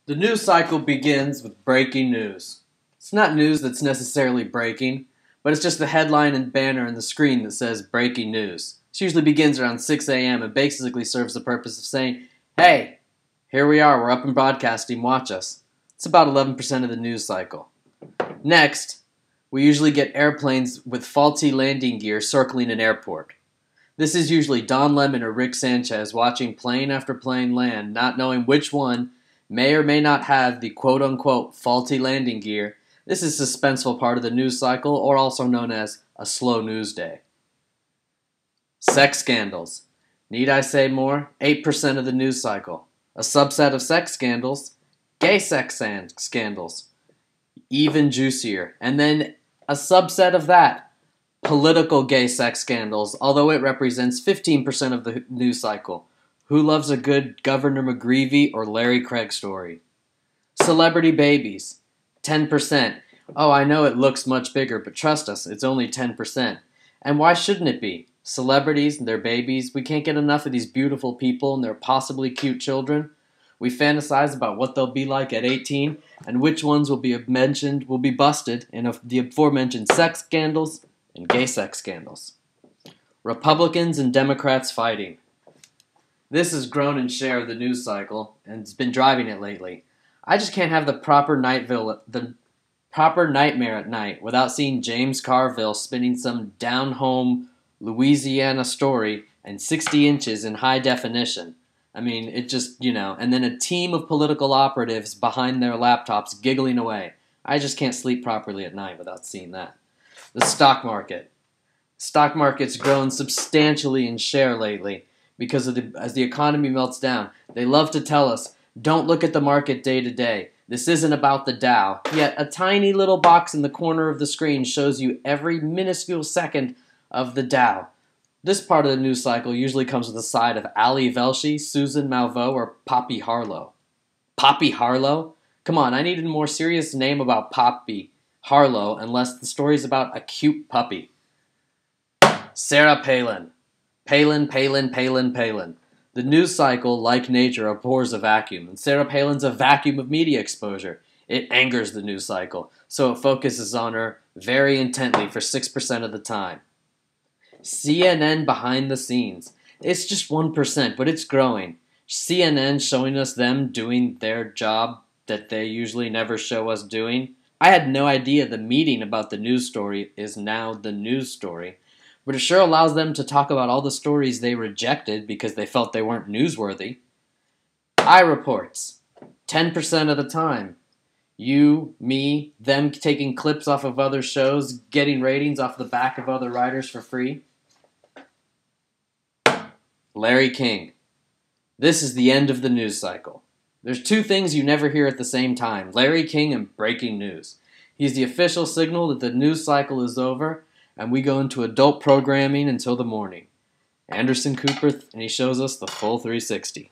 The news cycle begins with breaking news. It's not news that's necessarily breaking, but it's just the headline and banner on the screen that says breaking news. This usually begins around 6 a.m. and basically serves the purpose of saying, hey, here we are, we're up and broadcasting, watch us. It's about 11% of the news cycle. Next, we usually get airplanes with faulty landing gear circling an airport. This is usually Don Lemon or Rick Sanchez watching plane after plane land, not knowing which one may or may not have the quote-unquote faulty landing gear. This is a suspenseful part of the news cycle, or also known as a slow news day. Sex scandals. Need I say more? 8% of the news cycle. A subset of sex scandals, gay sex scandals. Even juicier. And then a subset of that, political gay sex scandals, although it represents 15% of the news cycle. Who loves a good Governor McGreevey or Larry Craig story? Celebrity babies, 10%. Oh, I know it looks much bigger, but trust us, it's only 10%. And why shouldn't it be? Celebrities and their babies, we can't get enough of these beautiful people and their possibly cute children. We fantasize about what they'll be like at 18 and which ones will be busted in the aforementioned sex scandals and gay sex scandals. Republicans and Democrats fighting. This has grown in share of the news cycle and it's been driving it lately. I just can't have the proper nightmare at night without seeing James Carville spinning some down-home Louisiana story and 60 inches in high definition. I mean, it just, and then a team of political operatives behind their laptops giggling away. I just can't sleep properly at night without seeing that. The stock market. Stock market's grown substantially in share lately because as the economy melts down. They love to tell us, don't look at the market day to day. This isn't about the Dow. Yet a tiny little box in the corner of the screen shows you every minuscule second of the Dow. This part of the news cycle usually comes with a side of Ali Velshi, Susan Malveaux, or Poppy Harlow. Poppy Harlow? Come on, I need a more serious name about Poppy Harlow unless the story's about a cute puppy. Sarah Palin. Palin. The news cycle, like nature, abhors a vacuum, and Sarah Palin's a vacuum of media exposure. It angers the news cycle, so it focuses on her very intently for 6% of the time. CNN behind the scenes. It's just 1%, but it's growing. CNN showing us them doing their job that they usually never show us doing. I had no idea the meeting about the news story is now the news story, but it sure allows them to talk about all the stories they rejected because they felt they weren't newsworthy. iReports. 10% of the time. You, me, them taking clips off of other shows, getting ratings off the back of other writers for free. Larry King. This is the end of the news cycle. There's two things you never hear at the same time, Larry King and breaking news. He's the official signal that the news cycle is over, and we go into adult programming until the morning. Anderson Cooper, and he shows us the full 360.